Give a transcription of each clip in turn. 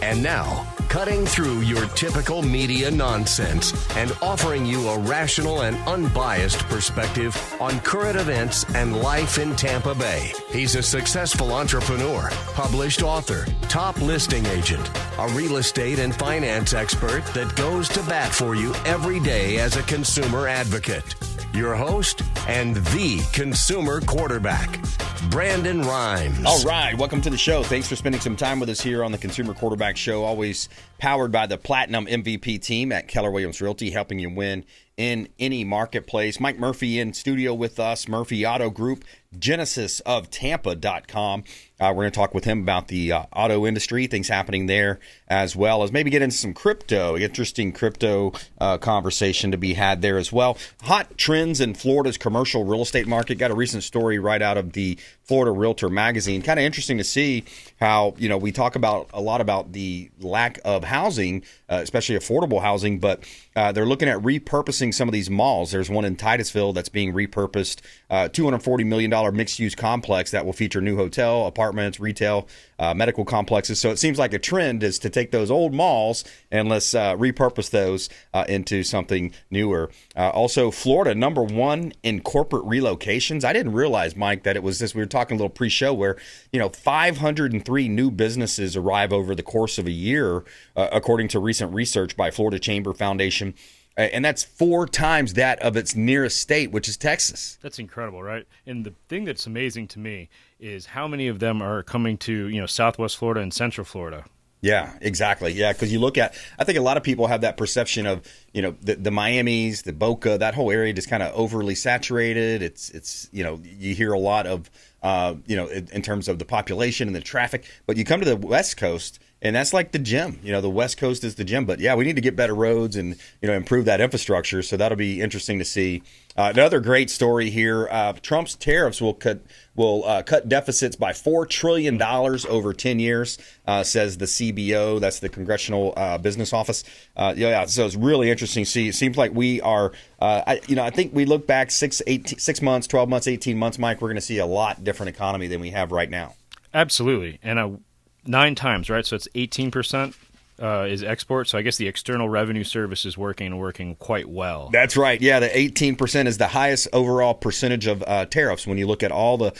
And now, cutting through your typical media nonsense and offering you a rational and unbiased perspective on current events and life in Tampa Bay. He's a successful entrepreneur, published author, top listing agent, a real estate and finance expert that goes to bat for you every day as a consumer advocate. Your host and the consumer quarterback, Brandon Rimes. All right, welcome to the show. Thanks for spending some time with us here on the Consumer Quarterback Show, always powered by the Platinum MVP team at Keller Realty, helping you win in any marketplace. Mike Murphy in studio with us, Murphy Auto Group, Genesis of Tampa.com. We're going to talk with him about the auto industry, things happening there, as well as maybe get into some crypto, interesting crypto conversation to be had there as well. Hot trends in Florida's commercial real estate market. Got a recent story right out of the Florida Realtor magazine. Kind of interesting to see how, we talk about a lot about the lack of housing, especially affordable housing, but they're looking at repurposing some of these malls. There's one in Titusville that's being repurposed, $240 million mixed-use complex that will feature new hotel, apartments, retail, medical complexes. So it seems like a trend is to take those old malls and let's repurpose those into something newer. Also, Florida, number one in corporate relocations. I didn't realize, Mike, that it was this. We were talking a little pre-show where, 503 new businesses arrive over the course of a year, according to recent research by Florida Chamber Foundation. And that's 4 times that of its nearest state, which is Texas. That's incredible, right? And the thing that's amazing to me is how many of them are coming to, Southwest Florida and Central Florida. Yeah, exactly. Yeah, because you look at, I think a lot of people have that perception of, the Miamis, the Boca, that whole area just kind of overly saturated. It's you hear a lot of, in terms of the population and the traffic. But you come to the West Coast, and that's like the gym. The West Coast is the gym. But, yeah, we need to get better roads and, improve that infrastructure. So that'll be interesting to see. Another great story here. Trump's tariffs will cut deficits by $4 trillion over 10 years, says the CBO. That's the Congressional Business Office. So it's really interesting to see. It seems like we are, I think we look back 6 months, 12 months, 18 months, Mike, we're going to see a lot different economy than we have right now. Absolutely. And 9 times, right? So it's 18%. Is export, so I guess the External Revenue Service is working quite well. That's right. Yeah, the 18% is the highest overall percentage of tariffs when you look at all the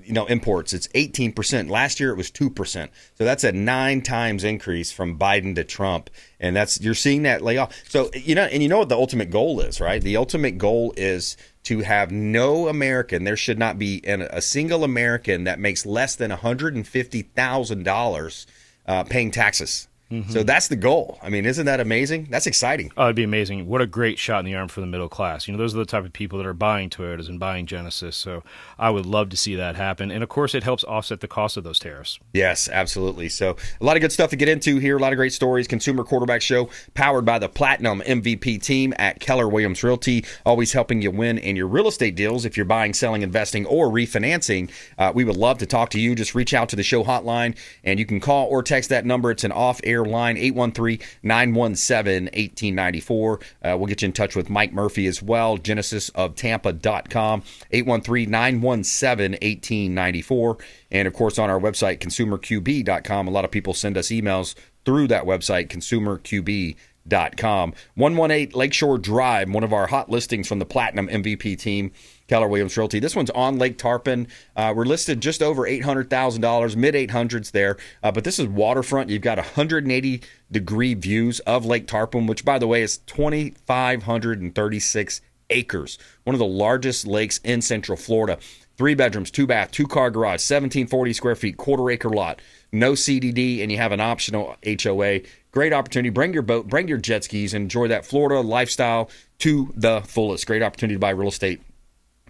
imports. It's 18%. Last year it was 2%. So that's a 9 times increase from Biden to Trump, and you're seeing that layoff. So and you know what the ultimate goal is, right? The ultimate goal is to have no American. There should not be a single American that makes less than $150,000 paying taxes. Mm-hmm. So that's the goal. I mean, isn't that amazing? That's exciting. Oh, it'd be amazing. What a great shot in the arm for the middle class. Those are the type of people that are buying Toyotas and buying Genesis. So I would love to see that happen. And, of course, it helps offset the cost of those tariffs. Yes, absolutely. So a lot of good stuff to get into here. A lot of great stories. Consumer Quarterback Show powered by the Platinum MVP team at Keller Realty, always helping you win in your real estate deals. If you're buying, selling, investing, or refinancing, we would love to talk to you. Just reach out to the show hotline, and you can call or text that number. It's an off-air line, 813-917-1894. We'll get you in touch with Mike Murphy as well, genesisoftampa.com, 813-917-1894. And, of course, on our website, consumerqb.com. A lot of people send us emails through that website, consumerqb.com. 118 Lakeshore Drive, one of our hot listings from the Platinum MVP team, Keller Realty. This one's on Lake Tarpon. We're listed just over $800,000, mid-800s there. But this is waterfront. You've got 180-degree views of Lake Tarpon, which, by the way, is 2,536 acres. One of the largest lakes in Central Florida. 3 bedrooms, 2 bath, 2-car garage, 1,740 square feet, quarter-acre lot. No CDD, and you have an optional HOA. Great opportunity. Bring your boat, bring your jet skis, and enjoy that Florida lifestyle to the fullest. Great opportunity to buy real estate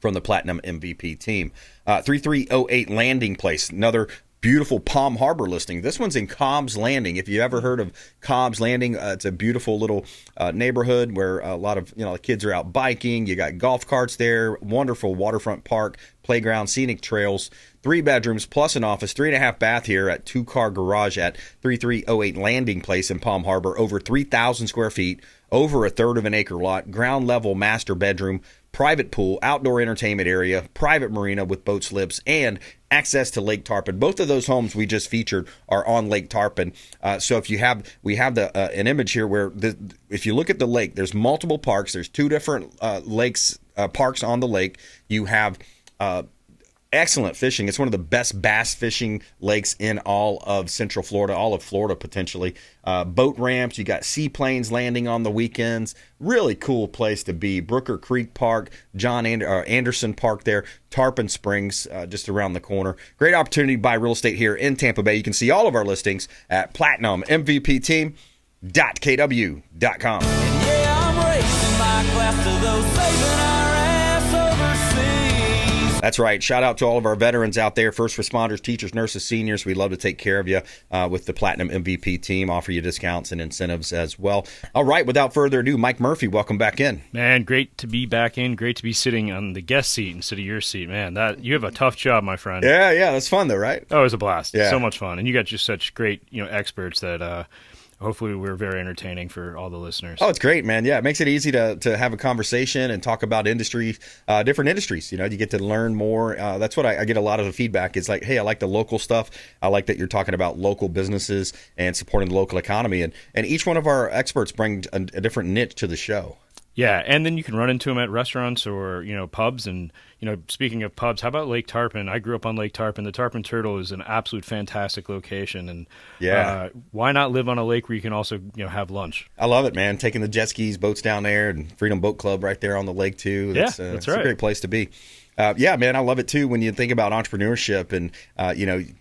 from the Platinum MVP team. 3308 Landing Place, another beautiful Palm Harbor listing. This one's in Cobb's Landing. If you ever heard of Cobb's Landing, it's a beautiful little neighborhood where a lot of kids are out biking. You got golf carts there, wonderful waterfront park, playground, scenic trails. 3 bedrooms plus an office, 3.5 bath here at 2-car garage at 3308 Landing Place in Palm Harbor. Over 3,000 square feet, over a third of an acre lot, ground level master bedroom, private pool, outdoor entertainment area, private marina with boat slips, and access to Lake Tarpon. Both of those homes we just featured are on Lake Tarpon. So if you have, we have an image here where if you look at the lake, there's multiple parks. There's 2 different parks on the lake. You have excellent fishing. It's one of the best bass fishing lakes in all of Central Florida, all of Florida potentially. Boat ramps, you got seaplanes landing on the weekends. Really cool place to be. Brooker Creek Park, John Anderson Park there, Tarpon Springs just around the corner. Great opportunity to buy real estate here in Tampa Bay. You can see all of our listings at platinummvpteam.kw.com. Yeah, I'm raising my glass to those saving our ass overseas. That's right. Shout out to all of our veterans out there, first responders, teachers, nurses, seniors. We'd love to take care of you with the Platinum MVP team, offer you discounts and incentives as well. All right, without further ado, Mike Murphy, welcome back in. Man, great to be back in. Great to be sitting on the guest seat instead of your seat. Man, you have a tough job, my friend. Yeah, that's fun though, right? Oh, it was a blast. Yeah. So much fun. And you got just such great experts that hopefully we're very entertaining for all the listeners. Oh, it's great, man. Yeah, it makes it easy to have a conversation and talk about industry, different industries. You get to learn more. That's what I get a lot of the feedback. It's like, hey, I like the local stuff. I like that you're talking about local businesses and supporting the local economy. And each one of our experts bring a different niche to the show. Yeah, and then you can run into them at restaurants or, pubs. And, speaking of pubs, how about Lake Tarpon? I grew up on Lake Tarpon. The Tarpon Turtle is an absolute fantastic location. And why not live on a lake where you can also, have lunch? I love it, man. Taking the jet skis, boats down there, and Freedom Boat Club right there on the lake, too. That's right. It's a great place to be. Yeah, man, I love it, too, when you think about entrepreneurship. And,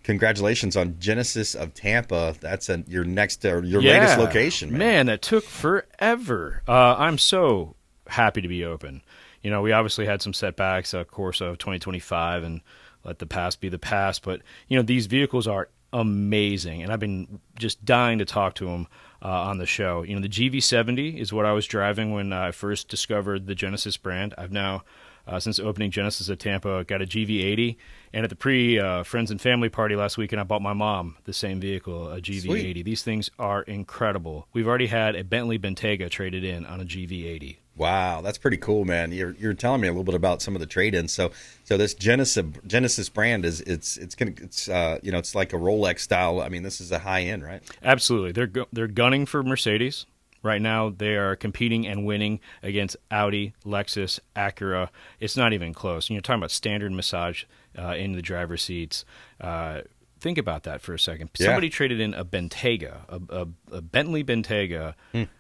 congratulations on Genesis of Tampa. That's your latest location, man. Man, that took forever. I'm so happy to be open. We obviously had some setbacks, of course, of 2025, and let the past be the past. But, these vehicles are amazing, and I've been just dying to talk to them on the show. The GV70 is what I was driving when I first discovered the Genesis brand. I've now, since opening Genesis at Tampa, got a GV80. And at the friends and family party last weekend, I bought my mom the same vehicle, a GV80. Sweet. These things are incredible. We've already had a Bentley Bentayga traded in on a GV80. Wow, that's pretty cool, man. You're telling me a little bit about some of the trade-ins. So this Genesis brand it's like a Rolex style. I mean, this is a high end, right? Absolutely. They're gunning for Mercedes. Right now, they are competing and winning against Audi, Lexus, Acura. It's not even close. And you're talking about standard massage in the driver's seats. Think about that for a second. Yeah. Somebody traded in a Bentayga, a Bentley Bentayga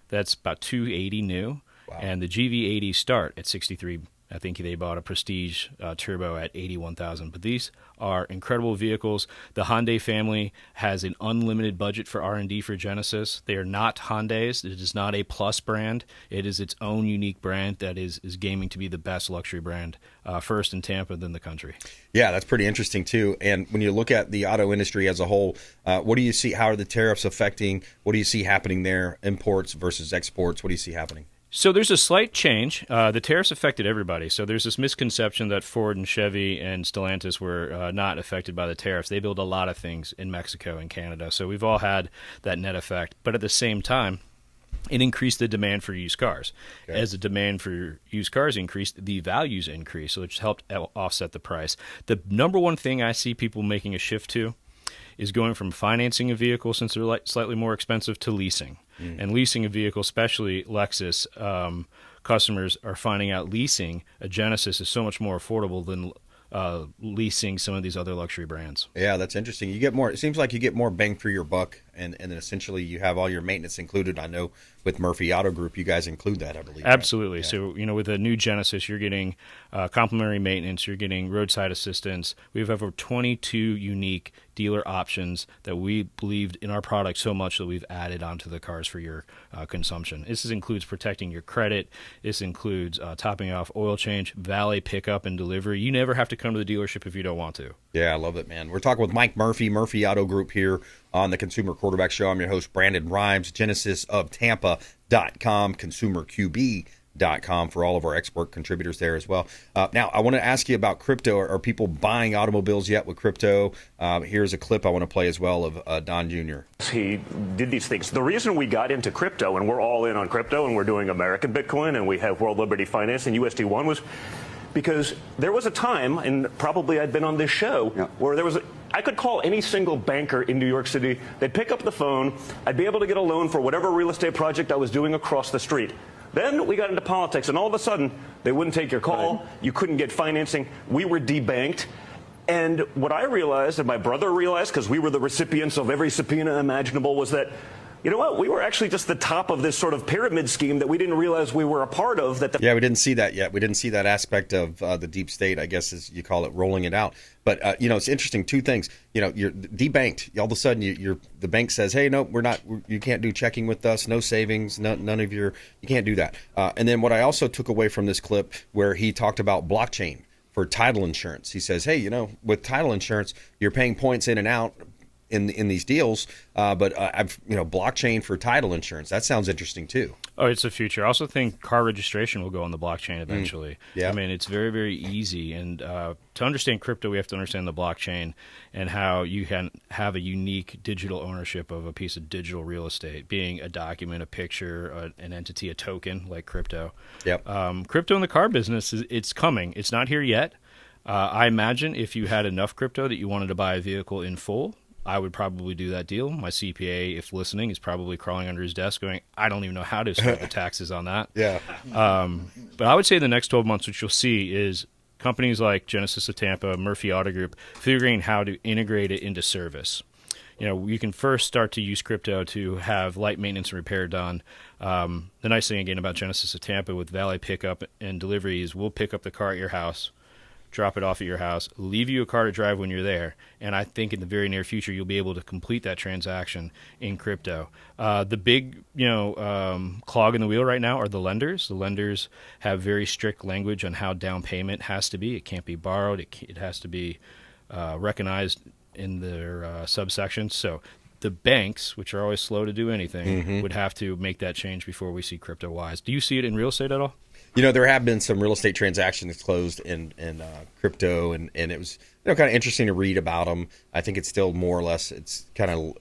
that's about $280 new. Wow. And the GV80 start at $63,000. I think they bought a Prestige Turbo at $81,000. But these are incredible vehicles. The Hyundai family has an unlimited budget for R&D for Genesis. They are not Hyundais. It is not a plus brand. It is its own unique brand that is gaming to be the best luxury brand, first in Tampa, then the country. Yeah, that's pretty interesting, too. And when you look at the auto industry as a whole, what do you see? How are the tariffs affecting? What do you see happening there? Imports versus exports? What do you see happening? So there's a slight change. The tariffs affected everybody. So there's this misconception that Ford and Chevy and Stellantis were not affected by the tariffs. They build a lot of things in Mexico and Canada. So we've all had that net effect. But at the same time, it increased the demand for used cars. Okay. As the demand for used cars increased, the values increased. So it just helped offset the price. The number one thing I see people making a shift to is going from financing a vehicle, since they're slightly more expensive, to leasing. And leasing a vehicle, especially Lexus, customers are finding out leasing a Genesis is so much more affordable than leasing some of these other luxury brands. Yeah, that's interesting. You get more. It seems like you get more bang for your buck, and then essentially you have all your maintenance included. I know with Murphy Auto Group, you guys include that, I believe. Absolutely. Right? Yeah. So, with a new Genesis, you're getting complimentary maintenance, you're getting roadside assistance. We have over 22 unique dealer options that we believed in our product so much that we've added onto the cars for your consumption. This includes protecting your credit. This includes topping off oil change, valet pickup and delivery. You never have to come to the dealership if you don't want to. Yeah, I love it, man. We're talking with Mike Murphy, Murphy Auto Group here on the Consumer Quarterback Show. I'm your host, Brandon Rimes, genesisoftampa.com, consumerqb.com. com for all of our expert contributors there as well. Now, I want to ask you about crypto. Are people buying automobiles yet with crypto? Here's a clip I want to play as well of Don Jr. He did these things. The reason we got into crypto, and we're all in on crypto, and we're doing American Bitcoin, and we have World Liberty Finance and USD1, was because there was a time, and probably I'd been on this show, where I could call any single banker in New York City. They'd pick up the phone. I'd be able to get a loan for whatever real estate project I was doing across the street. Then we got into politics, and all of a sudden, they wouldn't take your call. Right. You couldn't get financing. We were debanked. And what I realized, and my brother realized, because we were the recipients of every subpoena imaginable, was that, you know what, we were actually just the top of this sort of pyramid scheme that we didn't realize we were a part of. Yeah, we didn't see that yet. We didn't see that aspect of the deep state, I guess, as you call it, rolling it out. But, it's interesting, two things. You're debanked. All of a sudden, the bank says, hey, no, we're not. You can't do checking with us, no savings, none of you can't do that. And then what I also took away from this clip where he talked about blockchain for title insurance. He says, hey, with title insurance, you're paying points in and out in these deals, but I've blockchain for title insurance. That sounds interesting too. Oh, it's the future. I also think car registration will go on the blockchain eventually. Yeah. I mean, it's very, very easy. And to understand crypto, we have to understand the blockchain and how you can have a unique digital ownership of a piece of digital real estate, being a document, a picture, an entity, a token like crypto. Yep. Crypto in the car business, it's coming. It's not here yet. I imagine if you had enough crypto that you wanted to buy a vehicle in full, I would probably do that deal. My CPA, if listening, is probably crawling under his desk going, I don't even know how to start the taxes on that. Yeah. But I would say the next 12 months, what you'll see is companies like Genesis of Tampa, Murphy Auto Group, figuring how to integrate it into service. You can first start to use crypto to have light maintenance and repair done. The nice thing, again, about Genesis of Tampa with valet pickup and delivery is we'll pick up the car at your house, drop it off at your house, leave you a car to drive when you're there, and I think in the very near future you'll be able to complete that transaction in crypto. The big, clog in the wheel right now are the lenders. The lenders have very strict language on how down payment has to be. It can't be borrowed. It has to be recognized in their subsections. So the banks, which are always slow to do anything, would have to make that change before we see crypto-wise. Do you see it in real estate at all? There have been some real estate transactions closed in crypto, and it was kind of interesting to read about them. I think it's still more or less, it's kind of,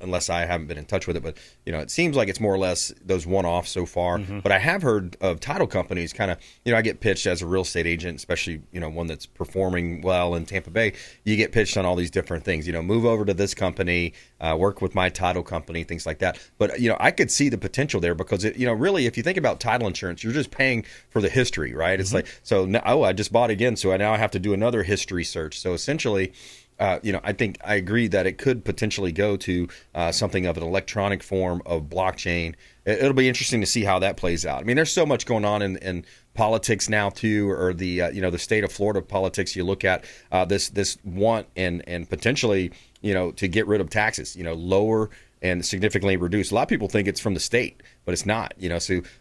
unless I haven't been in touch with it, but, it seems like it's more or less those one-offs so far. But I have heard of title companies kind of, I get pitched as a real estate agent, especially, one that's performing well in Tampa Bay. You get pitched on all these different things, move over to this company, work with my title company, things like that. But, I could see the potential there because, really, if you think about title insurance, you're just paying for the history, right? It's like, so now, I just bought again, so I now have to do another history search. So essentially, I think I agree that it could potentially go to something of an electronic form of blockchain. It'll be interesting to see how that plays out. I mean, there's so much going on in politics now too, or the the state of Florida politics. You look at this want and potentially to get rid of taxes, lower and significantly reduce. A lot of people think it's from the state, but it's not.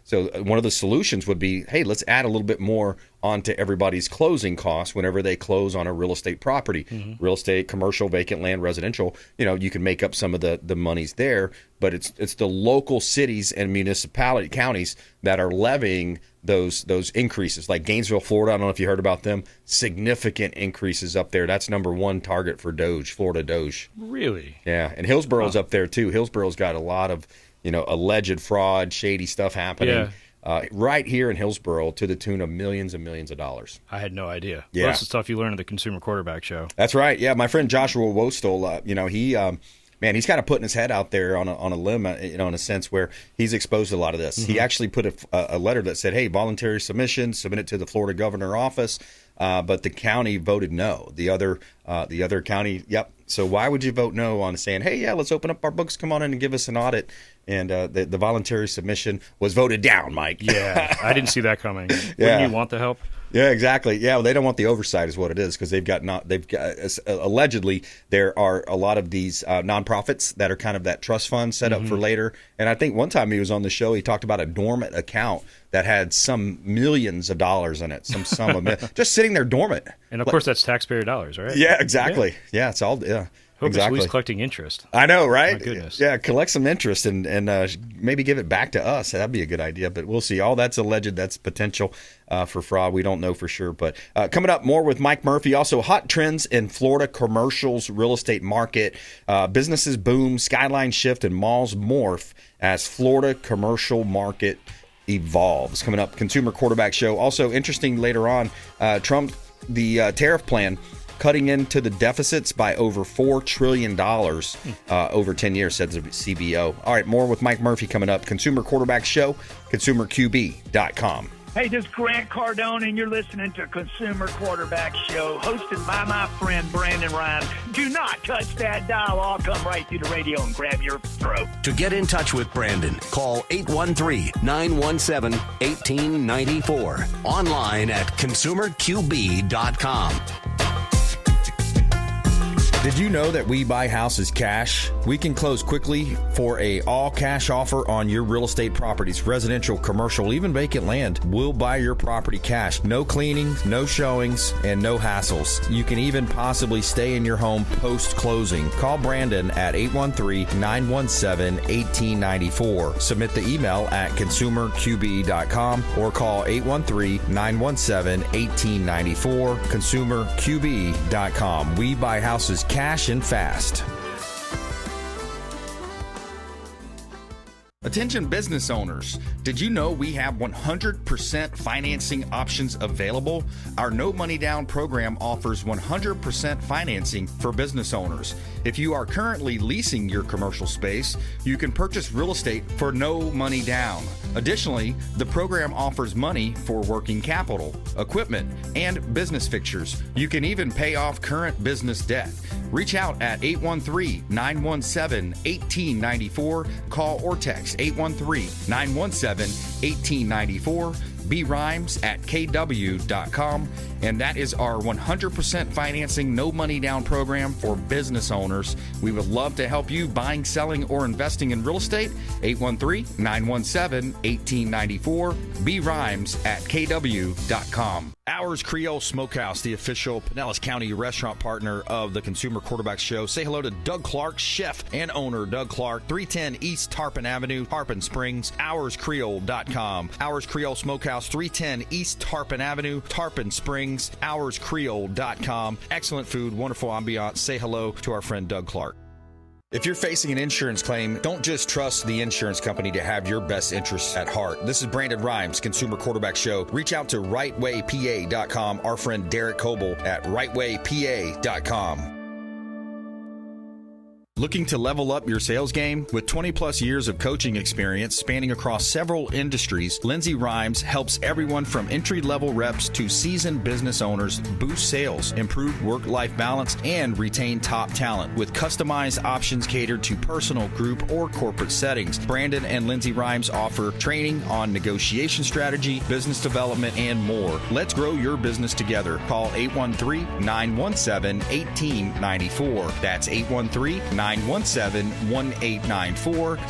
So one of the solutions would be, hey, let's add a little bit more onto everybody's closing costs whenever they close on a real estate property. Real estate, commercial, vacant land, residential, you can make up some of the monies there, but it's the local cities and municipality counties that are levying those increases. Like Gainesville, Florida, I don't know if you heard about them, significant increases up there. That's number one target for Doge, Florida Doge. Really? Yeah, and Hillsborough's up there too. Hillsborough's got a lot of alleged fraud, shady stuff happening. Right here in Hillsborough to the tune of millions and millions of dollars. I had no idea. Yeah. Well, that's the stuff you learn at the Consumer Quarterback Show. That's right. Yeah, my friend Joshua Wostel, he's kind of putting his head out there on a limb, in a sense where he's exposed to a lot of this. He actually put a letter that said, hey, voluntary submission, submit it to the Florida governor office. But the county voted no. The other county, yep. So why would you vote no on saying, hey, yeah, let's open up our books, come on in and give us an audit? And the voluntary submission was voted down, Mike. Yeah, I didn't see that coming. Wouldn't you want the help? Yeah, exactly. Yeah, well, they don't want the oversight is what it is because they've got allegedly there are a lot of these nonprofits that are kind of that trust fund set up for later. And I think one time he was on the show, he talked about a dormant account that had some millions of dollars in it, some sum of just sitting there dormant. And of course, that's taxpayer dollars, right? Yeah, exactly. Yeah, it's all Hope exactly. It's collecting interest. I know, right? My goodness. Yeah, collect some interest and maybe give it back to us. That'd be a good idea, but we'll see. All that's alleged. That's potential for fraud. We don't know for sure. But coming up, more with Mike Murphy. Also, hot trends in Florida commercials real estate market. Businesses boom, skyline shift, and malls morph as Florida commercial market evolves. Coming up, Consumer Quarterback Show. Also interesting later on, Trump, the tariff plan, cutting into the deficits by over $4 trillion over 10 years, said the CBO. All right, more with Mike Murphy coming up. Consumer Quarterback Show, consumerqb.com. Hey, this is Grant Cardone, and you're listening to Consumer Quarterback Show, hosted by my friend Brandon Rimes. Do not touch that dial. I'll come right through the radio and grab your throat. To get in touch with Brandon, call 813-917-1894. Online at consumerqb.com. Did you know that we buy houses cash? We can close quickly for a all-cash offer on your real estate properties, residential, commercial, even vacant land. We'll buy your property cash. No cleaning, no showings, and no hassles. You can even possibly stay in your home post-closing. Call Brandon at 813-917-1894. Submit the email at consumerqb.com or call 813-917-1894. consumerqb.com. We buy houses cash and fast. Attention business owners, did you know we have 100% financing options available? Our no money down program offers 100% financing for business owners. If you are currently leasing your commercial space, you can purchase real estate for no money down. Additionally, the program offers money for working capital, equipment, and business fixtures. You can even pay off current business debt. Reach out at 813-917-1894. Call or text 813-917-1894. BRimes at kw.com. And that is our 100% financing, no money down program for business owners. We would love to help you buying, selling, or investing in real estate. 813-917-1894. BRimes at kw.com. Ours Creole Smokehouse, the official Pinellas County restaurant partner of the Consumer Quarterback Show. Say hello to Doug Clark, chef and owner Doug Clark, 310 East Tarpon Avenue, Tarpon Springs, ourscreole.com. Ours Creole Smokehouse, 310 East Tarpon Avenue, Tarpon Springs, ourscreole.com. Excellent food, wonderful ambiance. Say hello to our friend Doug Clark. If you're facing an insurance claim, don't just trust the insurance company to have your best interests at heart. This is Brandon Rimes, Consumer Quarterback Show. Reach out to rightwaypa.com, our friend Derek Coble at rightwaypa.com. Looking to level up your sales game? With 20 plus years of coaching experience spanning across several industries, Lindsay Rimes helps everyone from entry-level reps to seasoned business owners boost sales, improve work-life balance, and retain top talent with customized options catered to personal, group, or corporate settings. Brandon and Lindsay Rimes offer training on negotiation strategy, business development, and more. Let's grow your business together. Call 813-917-1894. That's 813-917-1894.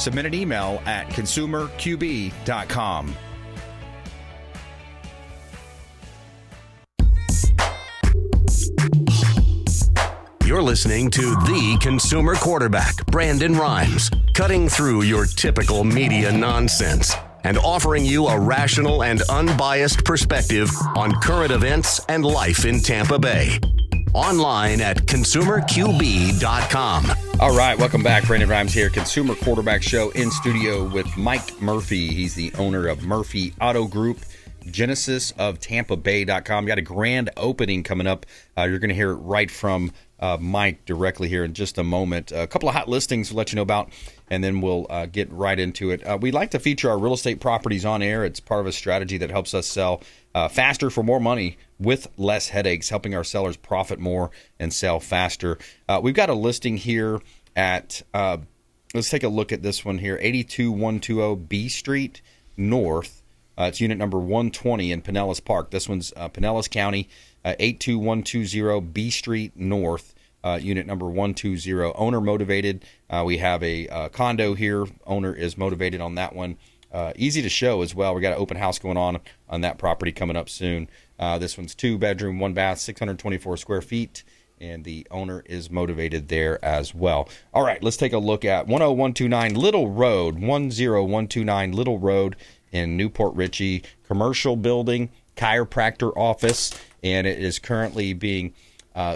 Submit an email at consumerqb.com. You're listening to the Consumer Quarterback, Brandon Rimes, cutting through your typical media nonsense and offering you a rational and unbiased perspective on current events and life in Tampa Bay. Online at consumerqb.com. All right, welcome back. Brandon Rimes here, Consumer Quarterback Show, in studio with Mike Murphy. He's the owner of Murphy Auto Group, Genesis of TampaBay.com. Got a grand opening coming up. You're going to hear it right from Mike directly here in just a moment. A couple of hot listings to let you know about, and then we'll get right into it. We like to feature our real estate properties on air. It's part of a strategy that helps us sell faster for more money with less headaches, helping our sellers profit more and sell faster. We've got a listing here at, let's take a look at this one here, 82120 B Street North. It's unit number 120 in Pinellas Park. This one's Pinellas County, 82120 B Street North, unit number 120. Owner motivated. We have a condo here. Owner is motivated on that one. Easy to show as well. We got an open house going on that property coming up soon. This one's 2-bedroom, 1-bath, 624 square feet and the owner is motivated there as well. All right, let's take a look at 10129 Little Road, 10129 Little Road in Newport Richey, commercial building, chiropractor office, and it is currently being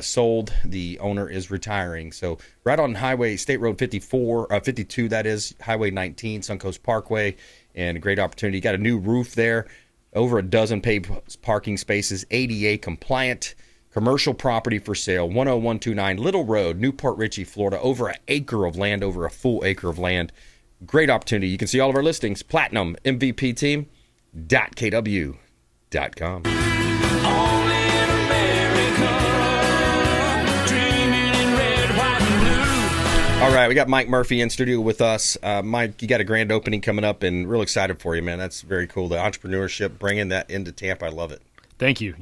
sold. The owner is retiring. So right on State Road 52, that is, Highway 19, Suncoast Parkway, and a great opportunity. Got a new roof there, over a dozen paid parking spaces, ADA compliant, commercial property for sale, 10129 Little Road, Newport Richey, Florida, over a full acre of land. Great opportunity. You can see all of our listings, PlatinumMVPTeam.kw.com. All right, we got Mike Murphy in studio with us. Mike, you got a grand opening coming up, and real excited for you, man. That's very cool. The entrepreneurship, bringing that into Tampa, I love it. Thank you.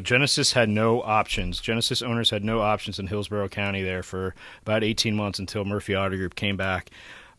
Genesis had no options. Genesis owners had no options in Hillsborough County there for about 18 months until Murphy Auto Group came back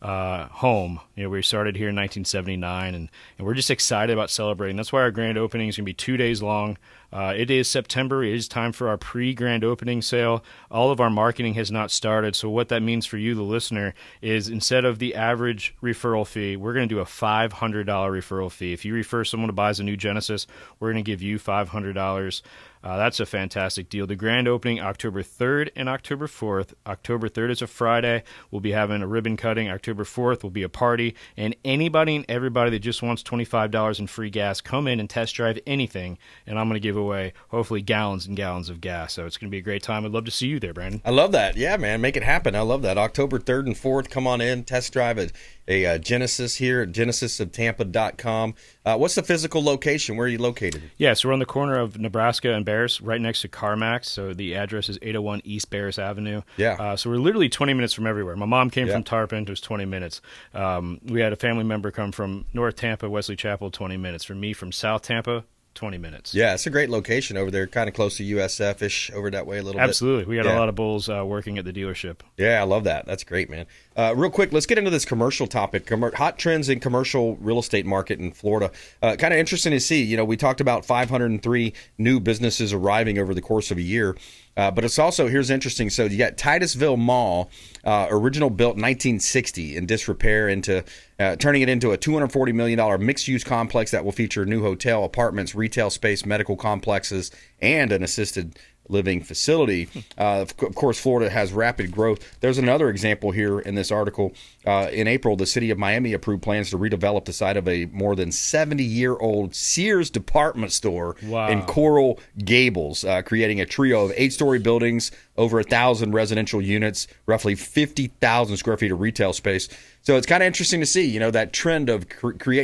home. We started here in 1979, and we're just excited about celebrating. That's why our grand opening is going to be 2 days long. It is September. It is time for our pre-grand opening sale. All of our marketing has not started, so what that means for you, the listener, is instead of the average referral fee, we're going to do a $500 referral fee. If you refer someone who buys a new Genesis, we're going to give you $500. That's a fantastic deal. The grand opening, October 3rd and October 4th. October 3rd is a Friday. We'll be having a ribbon cutting. October 4th will be a party. And anybody and everybody that just wants $25 in free gas, come in and test drive anything, and I'm going to give away, hopefully, gallons and gallons of gas. So it's going to be a great time. I'd love to see you there, Brandon. I love that. Yeah, man. Make it happen. I love that. October 3rd and 4th, come on in, test drive a Genesis here at genesisoftampa.com. What's the physical location? Where are you located? Yeah, so we're on the corner of Nebraska and Bears, right next to CarMax. So the address is 801 East Bears Avenue. Yeah. So we're literally 20 minutes from everywhere. My mom came from Tarpon. It was 20 minutes. We had a family member come from North Tampa, Wesley Chapel, 20 minutes. For me, from South Tampa, 20 minutes. Yeah, it's a great location over there, kind of close to USF-ish over that way a little bit. Absolutely. We got a lot of bulls working at the dealership. Yeah, I love that. That's great, man. Real quick, let's get into this commercial topic. Hot trends in commercial real estate market in Florida. Kind of interesting to see. We talked about 503 new businesses arriving over the course of a year. But it's also, here's interesting. So you got Titusville Mall, original built in 1960 in disrepair, into turning it into a $240 million mixed-use complex that will feature new hotel, apartments, retail space, medical complexes, and an assisted living facility. Of course, Florida has rapid growth. There's another example here in this article. In April, the city of Miami approved plans to redevelop the site of a more than 70-year-old Sears department store in Coral Gables, creating a trio of 8-story buildings, over 1,000 residential units, roughly 50,000 square feet of retail space. So it's kind of interesting to see, that trend of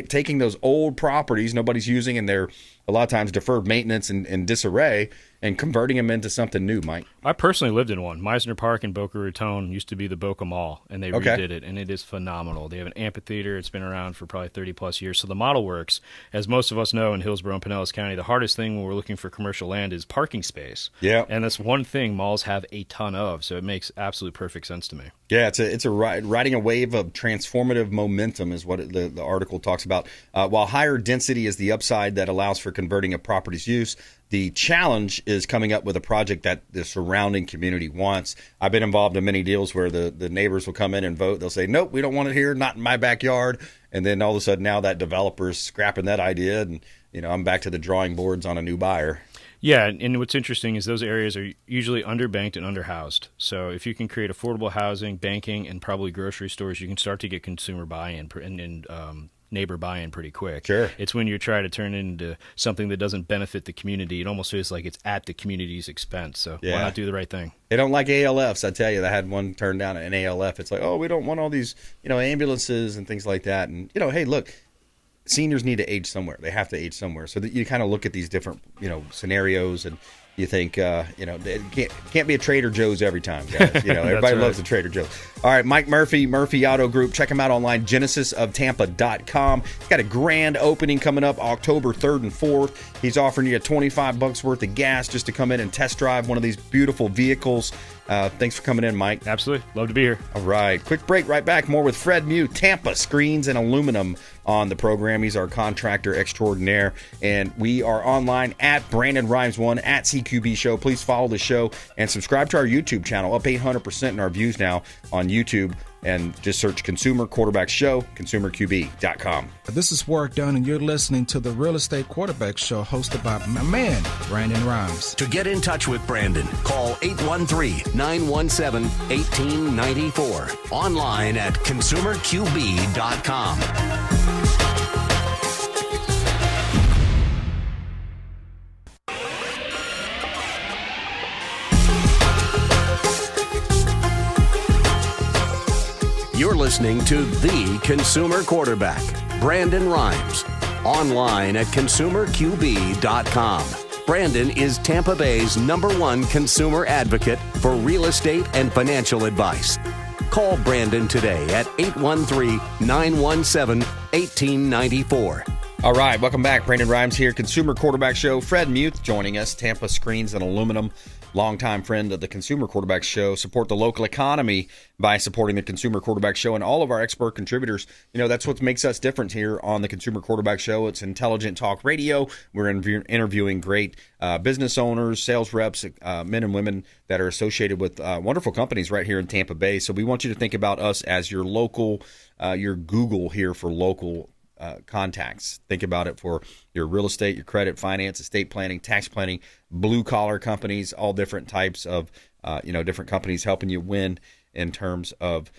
taking those old properties nobody's using, and they're a lot of times deferred maintenance and disarray, and converting them into something new, Mike. I personally lived in one. Meisner Park in Boca Raton used to be the Boca Mall, and they redid it, and it is phenomenal. They have an amphitheater. It's been around for probably 30-plus years. So the model works. As most of us know in Hillsborough and Pinellas County, the hardest thing when we're looking for commercial land is parking space. Yeah. And that's one thing malls have a ton of, so it makes absolute perfect sense to me. Yeah, it's riding a wave of transformative momentum is what the article talks about. While higher density is the upside that allows for converting a property's use, the challenge is coming up with a project that the surrounding community wants. I've been involved in many deals where the neighbors will come in and vote. They'll say, nope, we don't want it here, not in my backyard. And then all of a sudden now that developer's scrapping that idea, and I'm back to the drawing boards on a new buyer. Yeah, and what's interesting is those areas are usually underbanked and underhoused. So if you can create affordable housing, banking, and probably grocery stores, you can start to get consumer buy-in and neighbor buy-in pretty quick. Sure. It's when you try to turn it into something that doesn't benefit the community. It almost feels like it's at the community's expense. So why not do the right thing? They don't like ALFs. I tell you, I had one turned down an ALF. It's like, oh, we don't want all these, ambulances and things like that. And, hey, look, seniors need to age somewhere. They have to age somewhere. So that you kind of look at these different, scenarios, and you think, it can't be a Trader Joe's every time, guys. Everybody loves a Trader Joe's. All right, Mike Murphy, Murphy Auto Group. Check him out online, genesisoftampa.com. He's got a grand opening coming up October 3rd and 4th. He's offering you $25 worth of gas just to come in and test drive one of these beautiful vehicles. Thanks for coming in, Mike. Absolutely. Love to be here. All right. Quick break. Right back. More with Fred Muth, Tampa Screens and Aluminum on the program. He's our contractor extraordinaire. And we are online at Brandon Rimes 1 at CQB Show. Please follow the show and subscribe to our YouTube channel. Up 800% in our views now on YouTube. And just search Consumer Quarterback Show, consumerqb.com. This is Work Done, and you're listening to the Real Estate Quarterback Show hosted by my man, Brandon Rimes. To get in touch with Brandon, call 813-917-1894. Online at consumerqb.com. You're listening to The Consumer Quarterback, Brandon Rimes. Online at consumerqb.com. Brandon is Tampa Bay's #1 consumer advocate for real estate and financial advice. Call Brandon today at 813-917-1894. All right, welcome back. Brandon Rimes here, Consumer Quarterback Show. Fred Muth joining us, Tampa Screens and Aluminum, longtime friend of the Consumer Quarterback Show. Support the local economy by supporting the Consumer Quarterback Show and all of our expert contributors. You know, that's what makes us different here on the Consumer Quarterback Show. It's intelligent talk radio. We're interviewing great business owners, sales reps, men and women that are associated with wonderful companies right here in Tampa Bay. So we want you to think about us as your local, your Google here for local contacts. Think about it for your real estate, your credit, finance, estate planning, tax planning, blue collar companies, all different types of, different companies helping you win in terms of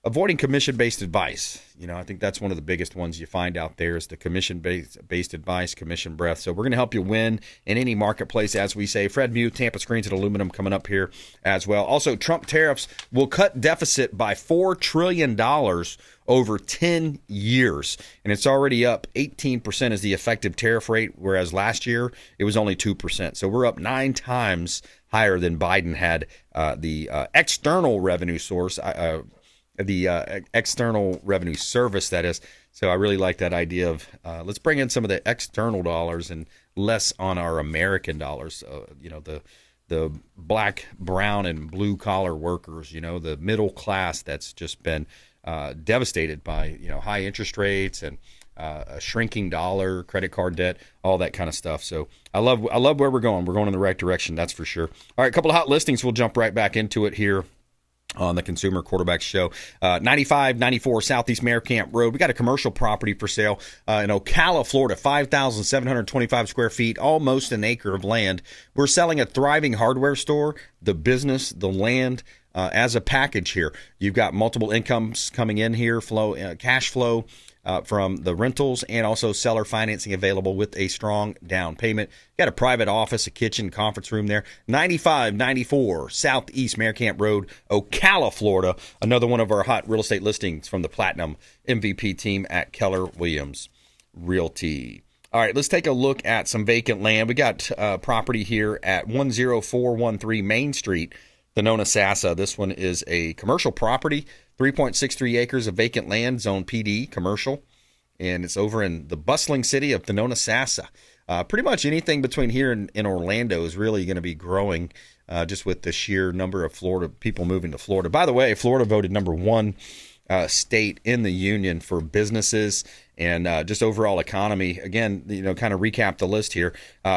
avoiding commission-based advice. You know, I think that's one of the biggest ones you find out there is the commission-based advice, commission breath. So we're going to help you win in any marketplace, as we say. Fred Muth, Tampa Screens and Aluminum coming up here as well. Also, Trump tariffs will cut deficit by $4 trillion over 10 years. And it's already up 18% is the effective tariff rate, whereas last year it was only 2%. So we're up 9 times higher than Biden had the external revenue source, the external revenue service, that is. So I really like that idea of let's bring in some of the external dollars and less on our American dollars. The black, brown, and blue collar workers. You know, the middle class that's just been devastated by high interest rates and a shrinking dollar, credit card debt, all that kind of stuff. So I love where we're going. We're going in the right direction, that's for sure. All right, a couple of hot listings. We'll jump right back into it here on the Consumer Quarterback Show. 9594 Southeast Mare Camp Road. We got a commercial property for sale in Ocala, Florida, 5,725 square feet, almost an acre of land. We're selling a thriving hardware store, the business, the land, as a package here. You've got multiple incomes coming in here, cash flow from the rentals, and also seller financing available with a strong down payment. Got a private office, a kitchen, conference room there. 9594 Southeast Mare Camp Road, Ocala, Florida. Another one of our hot real estate listings from the Platinum MVP team at Keller Williams Realty. All right, let's take a look at some vacant land. We got property here at 10413 Main Street, Pinellas. This one is a commercial property, 3.63 acres of vacant land, zone PD, commercial, and it's over in the bustling city of Pinellas. Pretty much anything between here and Orlando is really going to be growing just with the sheer number of Florida people moving to Florida. By the way, Florida voted #1 state in the union for businesses and just overall economy. Again, kind of recap the list here.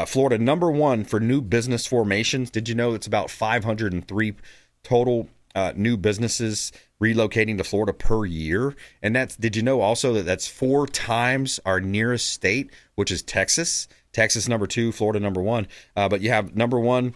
Florida #1 for new business formations. Did you know it's about 503 total new businesses relocating to Florida per year? And did you know also that that's 4 times our nearest state, which is Texas? Texas #2, Florida #1. But you have #1,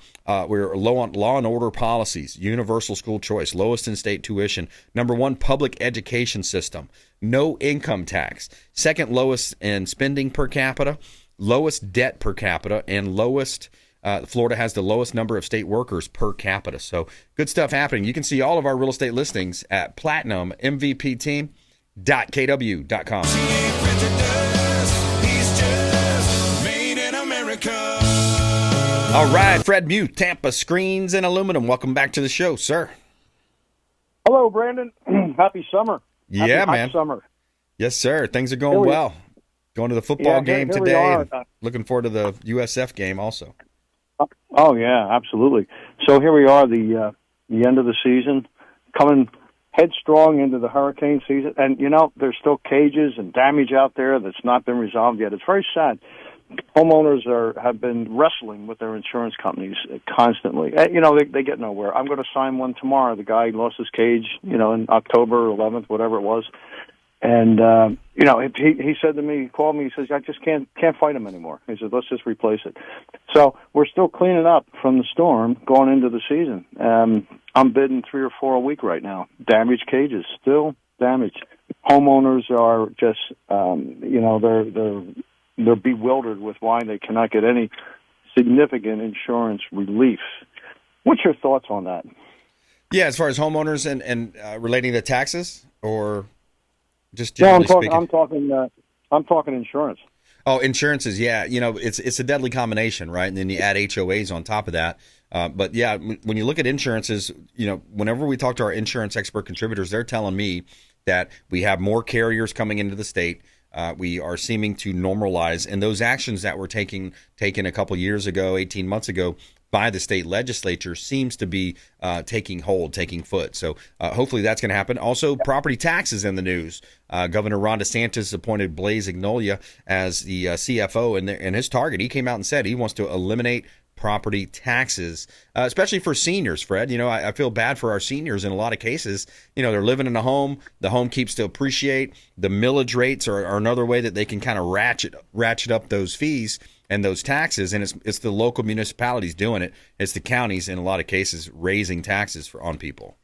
we're low on law and order policies, universal school choice, lowest in state tuition, #1 public education system, no income tax, second lowest in spending per capita, lowest debt per capita, and lowest Florida has the lowest number of state workers per capita. So good stuff happening. You can see all of our real estate listings at platinummvpteam.kw.com. All right, Fred Muth, Tampa Screens and Aluminum. Welcome back to the show, sir. Hello, Brandon. Happy summer. Yeah, Happy man. Summer. Yes, sir. Things are going well. Going to the football game here today. Looking forward to the USF game also. Oh, yeah, absolutely. So here we are. The the end of the season, coming headstrong into the hurricane season. And, there's still cages and damage out there that's not been resolved yet. It's very sad. Homeowners have been wrestling with their insurance companies constantly. They get nowhere. I'm going to sign one tomorrow. The guy lost his cage, in October 11th, whatever it was. And, he said to me, he called me, he says, I just can't fight him anymore. He said, let's just replace it. So we're still cleaning up from the storm going into the season. I'm bidding 3 or 4 a week right now. Damaged cages, still damaged. Homeowners are just, they're bewildered with why they cannot get any significant insurance relief. What's your thoughts on that? Yeah, as far as homeowners and relating to taxes, or just generally speaking? I'm talking insurance. Oh, insurances, yeah. It's a deadly combination, right? And then you add HOAs on top of that. But yeah, when you look at insurances, whenever we talk to our insurance expert contributors, they're telling me that we have more carriers coming into the state. We are seeming to normalize, and those actions that were taken a couple years ago, 18 months ago, by the state legislature seems to be taking foot. So hopefully that's going to happen. Also, property taxes in the news. Governor Ron DeSantis appointed Blaise Ignolia as the CFO, and his target, he came out and said he wants to eliminate property taxes, especially for seniors, Fred. I feel bad for our seniors in a lot of cases. They're living in a home. The home keeps to appreciate. The millage rates are another way that they can kind of ratchet up those fees and those taxes, and it's the local municipalities doing it. It's the counties in a lot of cases raising taxes on people.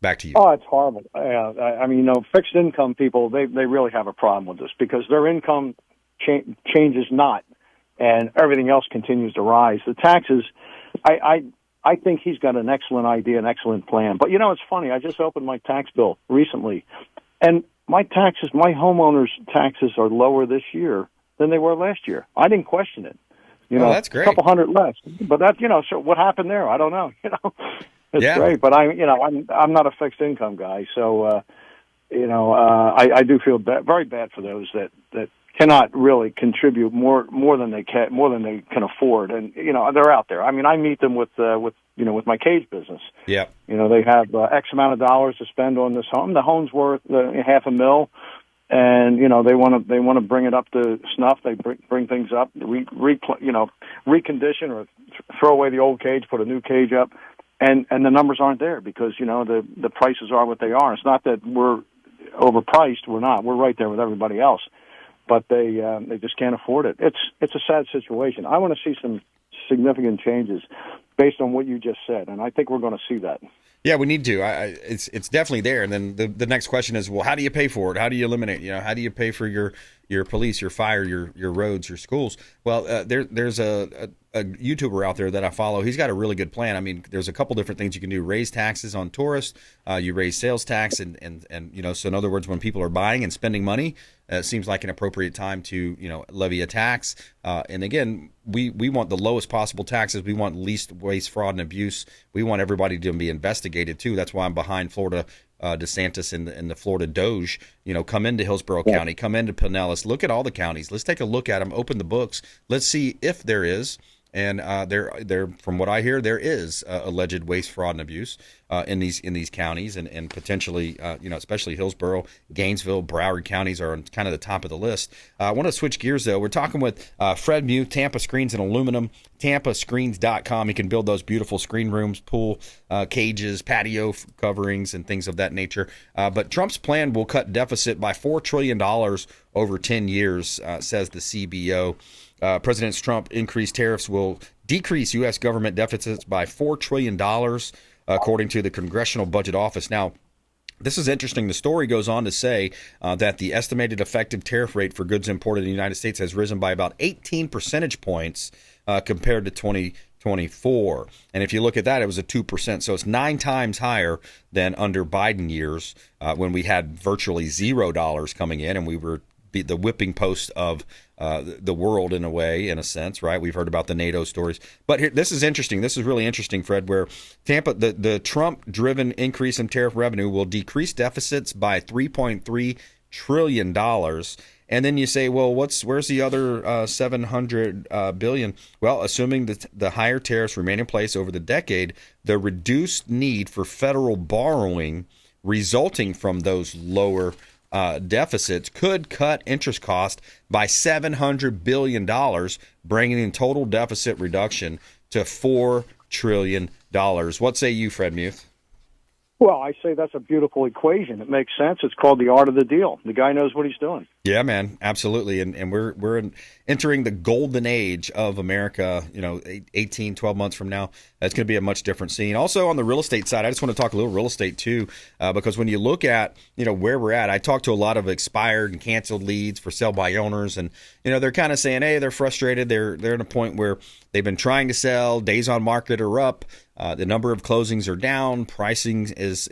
Back to you. Oh, it's horrible. Fixed income people, they really have a problem with this because their income changes not, and everything else continues to rise. The taxes, I think he's got an excellent idea, an excellent plan. But it's funny. I just opened my tax bill recently, and my homeowners' taxes are lower this year than they were last year. I didn't question it. That's great. A couple hundred less. But that, so what happened there? I don't know. It's great. But I'm not a fixed income guy, so I do feel very bad for those that cannot really contribute more than they can afford, and they're out there. I meet them with my cage business. Yeah. They have X amount of dollars to spend on this home. The home's worth $500,000. And they want to bring it up to snuff. They bring things up, recondition or throw away the old cage, put a new cage up, and the numbers aren't there because the prices are what they are. It's not that we're overpriced. We're not. We're right there with everybody else, but they just can't afford it. It's a sad situation. I want to see some significant changes based on what you just said, and I think we're going to see that. Yeah, we need to. It's definitely there. And then the next question is, well, how do you pay for it? How do you eliminate? How do you pay for your police, your fire, your roads, your schools? Well, there's a YouTuber out there that I follow. He's got a really good plan. There's a couple different things you can do. Raise taxes on tourists. You raise sales tax, and so in other words, when people are buying and spending money, it seems like an appropriate time to levy a tax. And again, we want the lowest possible taxes. We want least waste, fraud, and abuse. We want everybody to be investigated too. That's why I'm behind Florida DeSantis and the Florida Doge. Come into Hillsborough County, come into Pinellas. Look at all the counties. Let's take a look at them. Open the books. Let's see if there is. And there, from what I hear, there is alleged waste, fraud, and abuse in these counties, and potentially, especially Hillsborough, Gainesville, Broward counties are on kind of the top of the list. I want to switch gears though. We're talking with Fred Muth, Tampa Screens and Aluminum, TampaScreens.com. He can build those beautiful screen rooms, pool cages, patio coverings, and things of that nature. But Trump's plan will cut deficit by $4 trillion over 10 years, says the CBO. President Trump increased tariffs will decrease U.S. government deficits by $4 trillion, according to the Congressional Budget Office. Now, this is interesting. The story goes on to say that the estimated effective tariff rate for goods imported in the United States has risen by about 18 percentage points compared to 2024. And if you look at that, it was a 2%. So it's 9 times higher than under Biden years when we had virtually $0 coming in, and we were the whipping post of the world in a sense, right? We've heard about the NATO stories. But here, this is interesting. This is really interesting, Fred, where Tampa, the Trump-driven increase in tariff revenue will decrease deficits by $3.3 trillion. And then you say, well, where's the other $700 billion? Well, assuming that the higher tariffs remain in place over the decade, the reduced need for federal borrowing resulting from those lower deficits could cut interest cost by $700 billion, bringing in total deficit reduction to $4 trillion. What say you, Fred Muth? Well, I say that's a beautiful equation. It makes sense. It's called the art of the deal. The guy knows what he's doing. Yeah, man, absolutely. And we're entering the golden age of America, 12 months from now. That's going to be a much different scene. Also on the real estate side, I just want to talk a little real estate too, because when you look at, where we're at, I talked to a lot of expired and canceled leads for sell by owners, and, they're kind of saying, hey, they're frustrated. They're at a point where they've been trying to sell, days on market are up. The number of closings are down. Pricing is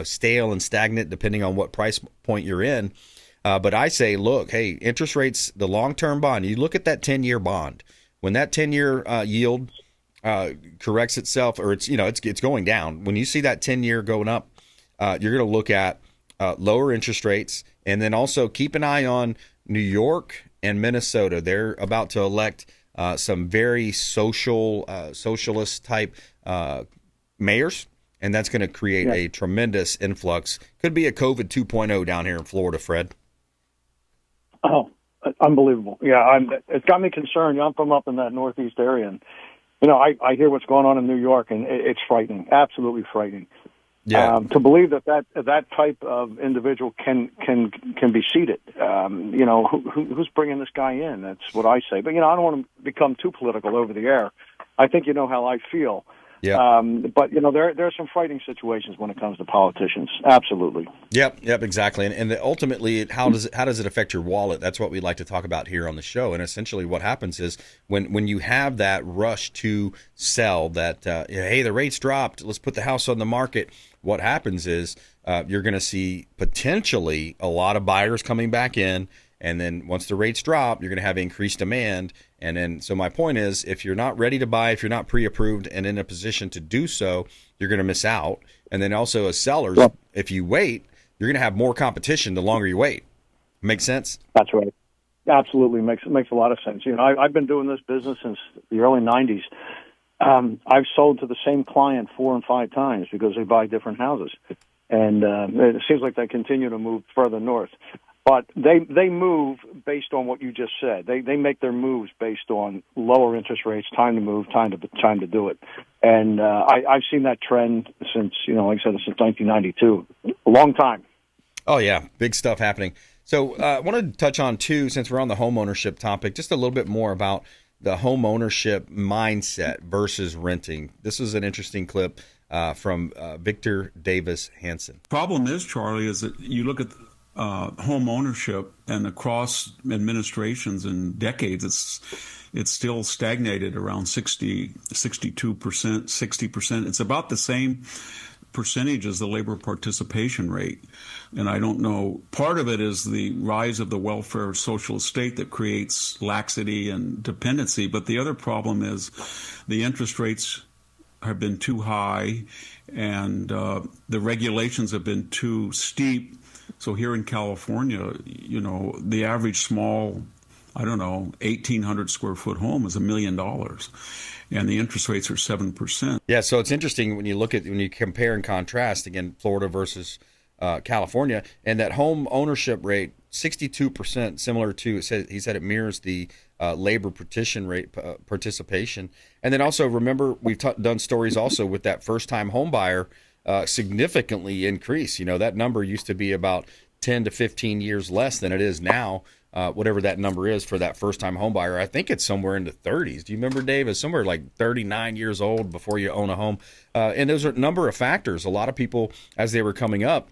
stale and stagnant depending on what price point you're in. But I say, look, hey, interest rates, the long-term bond, you look at that 10-year bond. When that 10-year yield corrects itself, or it's going down, when you see that 10-year going up, you're going to look at lower interest rates, and then also keep an eye on New York and Minnesota. They're about to elect some very socialist type mayors, and that's going to create a tremendous influx. Could be a COVID 2.0 down here in Florida, Fred. Oh, unbelievable. Yeah, it's got me concerned. I'm from up in that northeast area, and, I hear what's going on in New York, and it's frightening, absolutely frightening. Yeah. To believe that type of individual can be seated. Who's bringing this guy in? That's what I say. But, I don't want to become too political over the air. I think you know how I feel. Yeah. But there are some frightening situations when it comes to politicians. Absolutely. Yep, exactly. And ultimately, how does it affect your wallet? That's what we like to talk about here on the show. And essentially, what happens is when you have that rush to sell, that hey, the rates dropped, let's put the house on the market. What happens is you're going to see potentially a lot of buyers coming back in. And then once the rates drop, you're going to have increased demand. And then, so my point is, if you're not ready to buy, if you're not pre-approved and in a position to do so, you're going to miss out. And then also as sellers, if you wait, you're going to have more competition the longer you wait. Make sense? That's right. Absolutely. Makes a lot of sense. I've been doing this business since the early 90s. I've sold to the same client 4 and 5 times because they buy different houses. And it seems like they continue to move further north. But they move based on what you just said. They make their moves based on lower interest rates, time to move, time to do it. And I've seen that trend since, like I said, since 1992. A long time. Oh, yeah. Big stuff happening. So I wanted to touch on, too, since we're on the home ownership topic, just a little bit more about the home ownership mindset versus renting. This is an interesting clip from Victor Davis Hansen. Problem is, Charlie, is that you look at home ownership, and across administrations and decades, it's still stagnated around 62%, 60%. It's about the same percentage as the labor participation rate. And I don't know, part of it is the rise of the welfare socialist state that creates laxity and dependency. But the other problem is the interest rates have been too high, and the regulations have been too steep. So here in California, the average small, 1,800 square foot home is $1 million, and the interest rates are 7%. Yeah, so it's interesting when you compare and contrast, again, Florida versus California, and that home ownership rate, 62%, similar to, he said it mirrors the labor participation. And then also, remember, we've done stories also with that first-time home buyer significantly increase. That number used to be about 10 to 15 years less than it is now, whatever that number is for that first-time home buyer. I think it's somewhere in the 30s. Do you remember, Dave? It's somewhere like 39 years old before you own a home. And there's a number of factors. A lot of people, as they were coming up,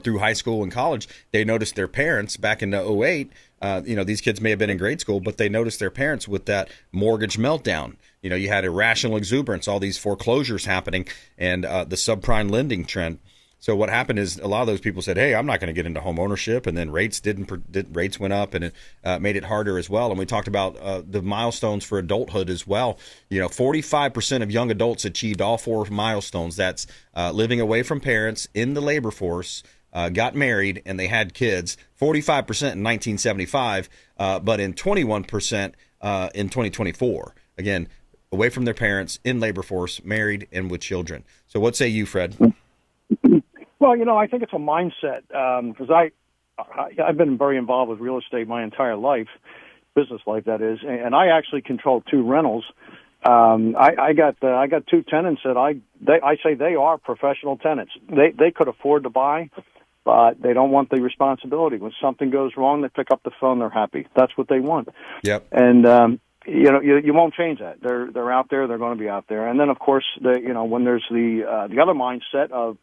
through high school and college, they noticed their parents back in the 2008. These kids may have been in grade school, but they noticed their parents with that mortgage meltdown. You had irrational exuberance, all these foreclosures happening, and the subprime lending trend. So what happened is a lot of those people said, hey, I'm not going to get into home ownership, and then rates rates went up, and it made it harder as well. And we talked about the milestones for adulthood as well. 45% of young adults achieved all 4 milestones. That's living away from parents, in the labor force, got married, and they had kids. 45% in 1975, but in 21% in 2024. Again, away from their parents, in labor force, married, and with children. So what say you, Fred? Well, I think it's a mindset, because I've been very involved with real estate my entire life, business life that is, and I actually control 2 rentals. I got 2 tenants that I say they are professional tenants. They could afford to buy, but they don't want the responsibility. When something goes wrong, they pick up the phone. They're happy. That's what they want. Yep. And you won't change that. They're out there. They're going to be out there. And then of course, when there's the other mindset of,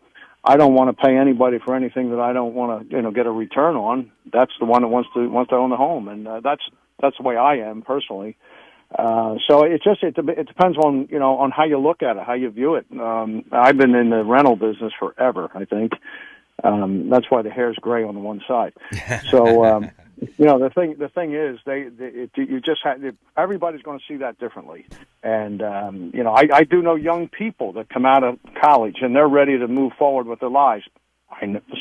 I don't want to pay anybody for anything that I don't want to get a return on. That's the one that wants to own the home, and that's the way I am personally. So it depends on on how you look at it, how you view it. I've been in the rental business forever. I think that's why the hair's gray on the one side. So the thing is, everybody's going to see that differently. And I do know young people that come out of college and they're ready to move forward with their lives.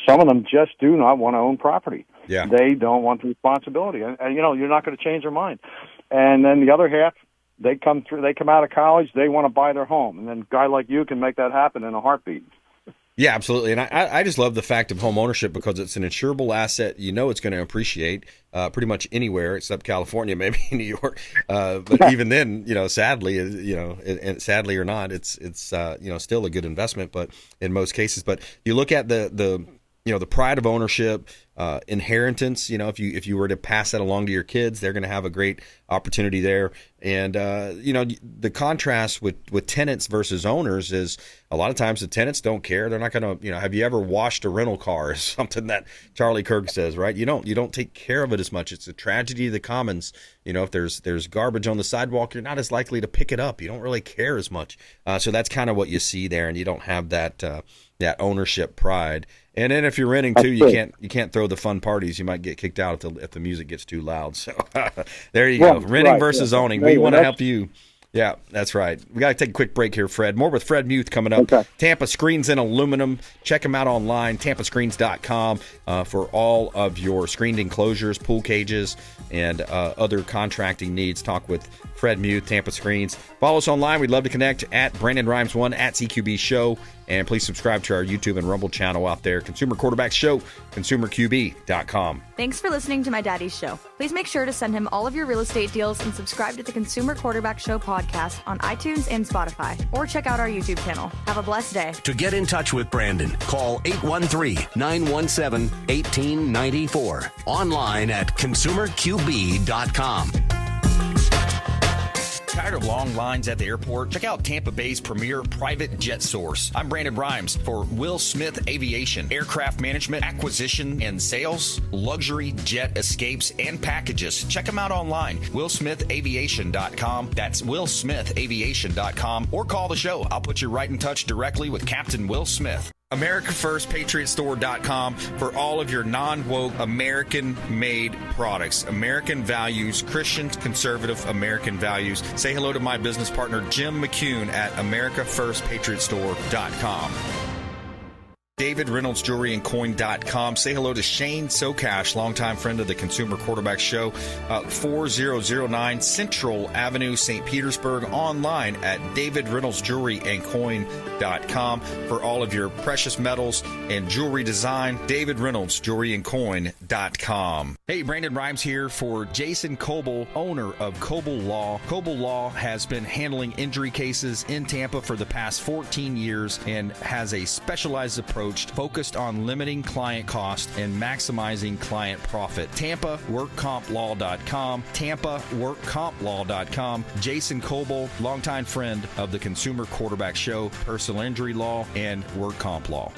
Some of them just do not want to own property. Yeah. They don't want the responsibility, and you're not going to change their mind. And then the other half, they come out of college, they want to buy their home, and then a guy like you can make that happen in a heartbeat. Yeah, absolutely. And I just love the fact of home ownership because it's an insurable asset. It's going to appreciate pretty much anywhere except California, maybe New York. But even then, sadly, sadly or not, it's still a good investment. But in most cases, but you look at the pride of ownership, inheritance. If you were to pass that along to your kids, they're going to have a great opportunity there. And the contrast with tenants versus owners is a lot of times the tenants don't care. They're not going to. Have you ever washed a rental car? Is something that Charlie Kirk says, right? You don't take care of it as much. It's a tragedy of the commons. If there's garbage on the sidewalk, you're not as likely to pick it up. You don't really care as much. So that's kind of what you see there, and you don't have that ownership pride. And then if you're renting too, you can't throw the fun parties. You might get kicked out if the music gets too loud. So there you go. Renting versus owning. We want to help you. Yeah, that's right. We got to take a quick break here, Fred. More with Fred Muth coming up. Okay. Tampa Screens Aluminum. Check them out online, tampascreens.com, for all of your screened enclosures, pool cages, and other contracting needs. Talk with Fred Muth, Tampa Screens. Follow us online. We'd love to connect at BrandonRimes1 at CQB Show. And please subscribe to our YouTube and Rumble channel out there. Consumer Quarterback Show, consumerqb.com. Thanks for listening to my daddy's show. Please make sure to send him all of your real estate deals and subscribe to the Consumer Quarterback Show podcast on iTunes and Spotify. Or check out our YouTube channel. Have a blessed day. To get in touch with Brandon, call 813-917-1894. Online at consumerqb.com. Tired of long lines at the airport? Check out Tampa Bay's premier private jet source. I'm Brandon Rimes for Will Smith Aviation. Aircraft management, acquisition, and sales, luxury jet escapes, and packages. Check them out online. WillSmithAviation.com. That's WillSmithAviation.com. Or call the show. I'll put you right in touch directly with Captain Will Smith. AmericaFirstPatriotStore.com for all of your non-woke American-made products. American values, Christian, conservative American values. Say hello to my business partner, Jim McCune at AmericaFirstPatriotStore.com. David Reynolds Jewelry and Coin.com. Say hello to Shane Socash, longtime friend of the Consumer Quarterback Show, 4009 Central Avenue, St. Petersburg. Online at DavidReynoldsJewelryandCoin.com for all of your precious metals and jewelry design. David Reynolds Jewelry and Coin.com. Hey, Brandon Rimes here for Jason Coble, owner of Coble Law. Coble Law has been handling injury cases in Tampa for the past 14 years and has a specialized approach focused on limiting client cost and maximizing client profit. TampaWorkCompLaw.com. TampaWorkCompLaw.com. Jason Coble, longtime friend of the Consumer Quarterback Show, personal injury law, and work comp law.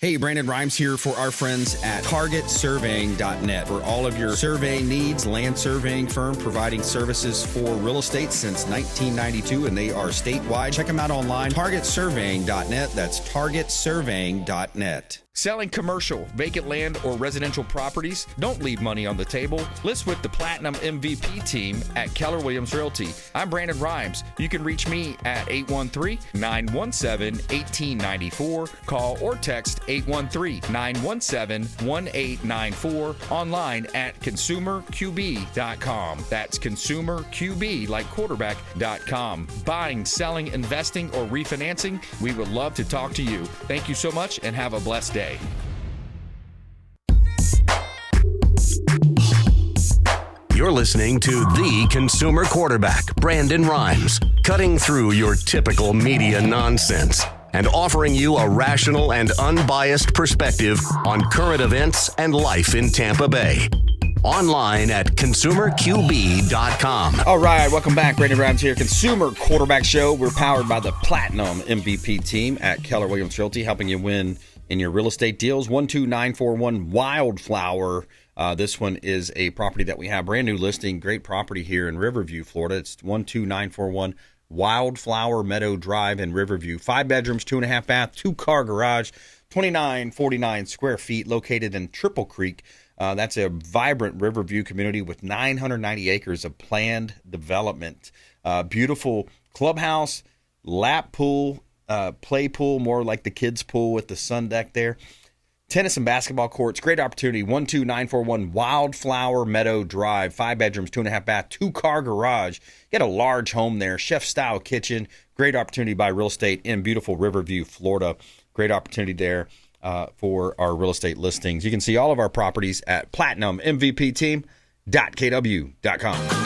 Hey, Brandon Rimes here for our friends at TargetSurveying.net for all of your surveying needs. Land surveying firm providing services for real estate since 1992, and they are statewide. Check them out online, TargetSurveying.net. That's TargetSurveying.net. Selling commercial, vacant land, or residential properties? Don't leave money on the table. List with the Platinum MVP team at Keller Williams Realty. I'm Brandon Rimes. You can reach me at 813-917-1894. Call or text 813-917-1894. Online at consumerqb.com. That's consumerqb, like quarterback.com. Buying, selling, investing, or refinancing? We would love to talk to you. Thank you so much and have a blessed day. You're listening to the consumer quarterback, Brandon Rimes, cutting through your typical media nonsense and offering you a rational and unbiased perspective on current events and life in Tampa Bay. Online at consumerqb.com. All right, welcome back. Brandon Rimes here, Consumer Quarterback Show. We're powered by the Platinum MVP team at Keller Williams Realty, helping you win in your real estate deals. 12941 Wildflower. This one is a property that we have, brand new listing, great property here in Riverview, Florida. It's 12941 Wildflower Meadow Drive in Riverview. 5 bedrooms, 2.5 bath, 2-car garage, 2949 square feet, located in Triple Creek. That's a vibrant Riverview community with 990 acres of planned development. Beautiful clubhouse, lap pool, play pool, more like the kids' pool with the sun deck there. Tennis and basketball courts, great opportunity. 12941 Wildflower Meadow Drive, 5 bedrooms, 2.5 bath, 2-car garage. Get a large home there, chef-style kitchen. Great opportunity by real estate in beautiful Riverview, Florida. Great opportunity there for our real estate listings. You can see all of our properties at platinummvpteam.kw.com.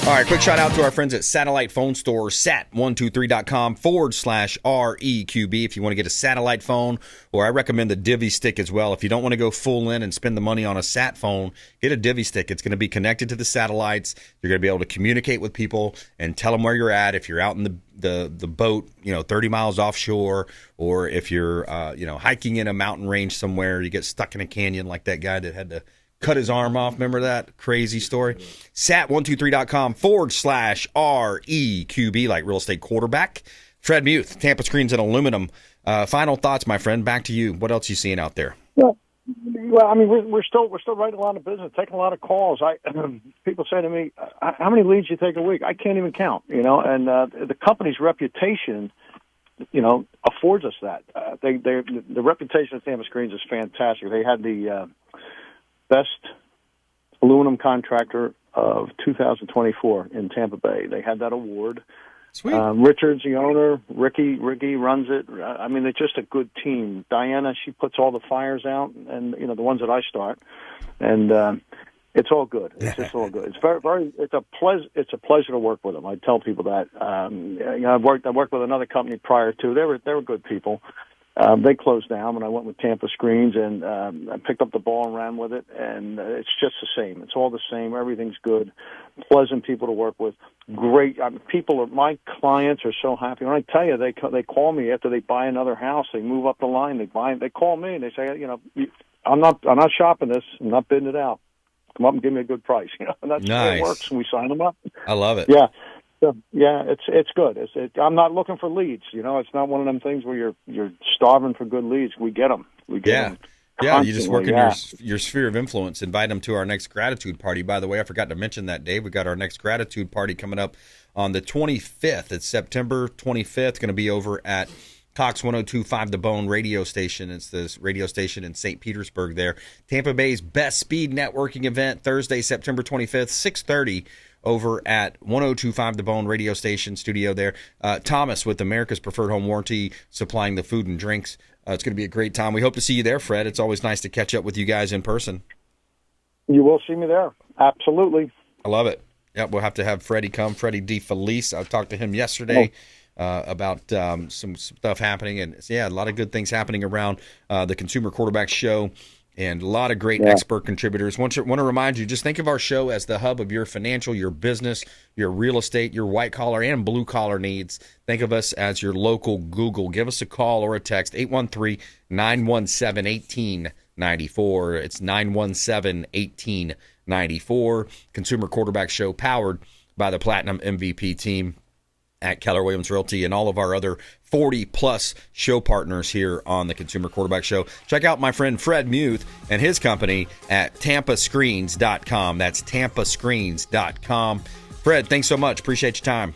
All right, quick shout out to our friends at Satellite Phone Store, sat123.com/REQB if you want to get a satellite phone, or I recommend the Divvy stick as well. If you don't want to go full in and spend the money on a sat phone, get a Divvy stick. It's going to be connected to the satellites. You're going to be able to communicate with people and tell them where you're at. If you're out in the boat, 30 miles offshore, or if you're hiking in a mountain range somewhere, you get stuck in a canyon like that guy that had to cut his arm off. Remember that crazy story? Sat123.com/REQB, like real estate quarterback. Fred Muth, Tampa Screens and Aluminum. Final thoughts, my friend. Back to you. What else are you seeing out there? Well, I mean, we're still writing a lot of business, taking a lot of calls. People say to me, "How many leads you take a week?" I can't even count. And the company's reputation, affords us that. The reputation of Tampa Screens is fantastic. They had the best aluminum contractor of 2024 in Tampa Bay. They had that award. Sweet. Richard's the owner. Ricky runs it. I mean, it's just a good team. Diana, she puts all the fires out, and the ones that I start, and it's all good. It's just all good. It's it's a pleasure to work with them. I tell people that. I worked with another company prior to. They were good people. They closed down when I went with Tampa Screens, and I picked up the ball and ran with it, and it's just the same. It's all the same. Everything's good. Pleasant people to work with. Great. My clients are so happy. When I tell you, they call me after they buy another house. They move up the line. They call me and they say, I'm not shopping this. I'm not bidding it out. Come up and give me a good price. And that's how it works. And we sign them up. I love it. Yeah. So, yeah, it's good. I'm not looking for leads. It's not one of them things where you're starving for good leads. We get them. Them. Yeah, you just work in your sphere of influence. Invite them to our next gratitude party. By the way, I forgot to mention that, Dave. We got our next gratitude party coming up on the 25th. It's September 25th. Going to be over at Cox 102.5 The Bone radio station. It's this radio station in St. Petersburg there. Tampa Bay's best speed networking event, Thursday, September 25th, 6:30. Over at 102.5 The Bone radio station studio there. Thomas with America's Preferred Home Warranty supplying the food and drinks. It's going to be a great time. We hope to see you there, Fred. It's always nice to catch up with you guys in person. You will see me there. Absolutely. I love it. Yeah, we'll have to have Freddie come. Freddie DeFelice. I talked to him yesterday about some stuff happening. And, a lot of good things happening around the Consumer Quarterback Show. And a lot of great expert contributors. Want to remind you, just think of our show as the hub of your financial, your business, your real estate, your white-collar and blue-collar needs. Think of us as your local Google. Give us a call or a text, 813-917-1894. It's 917-1894. Consumer Quarterback Show powered by the Platinum MVP team at Keller Williams Realty and all of our other 40-plus show partners here on the Consumer Quarterback Show. Check out my friend Fred Muth and his company at tampascreens.com. That's tampascreens.com. Fred, thanks so much. Appreciate your time.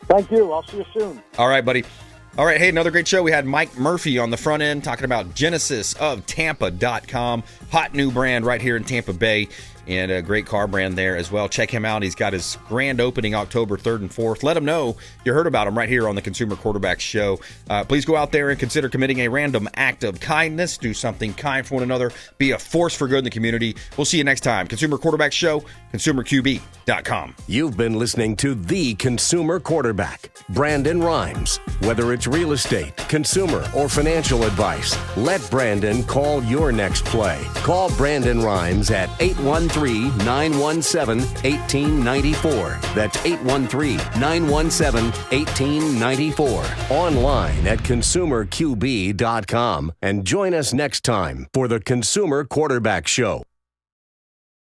Thank you. I'll see you soon. All right, buddy. All right, hey, another great show. We had Mike Murphy on the front end talking about genesisoftampa.com. Hot new brand right here in Tampa Bay. And a great car brand there as well. Check him out. He's got his grand opening October 3rd and 4th. Let him know you heard about him right here on the Consumer Quarterback Show. Please go out there and consider committing a random act of kindness. Do something kind for one another. Be a force for good in the community. We'll see you next time. Consumer Quarterback Show, consumerqb.com. You've been listening to The Consumer Quarterback, Brandon Rimes. Whether it's real estate, consumer, or financial advice, let Brandon call your next play. Call Brandon Rimes at 813-917-1894. That's 813-917-1894. Online at consumerqb.com. And join us next time for the Consumer Quarterback Show.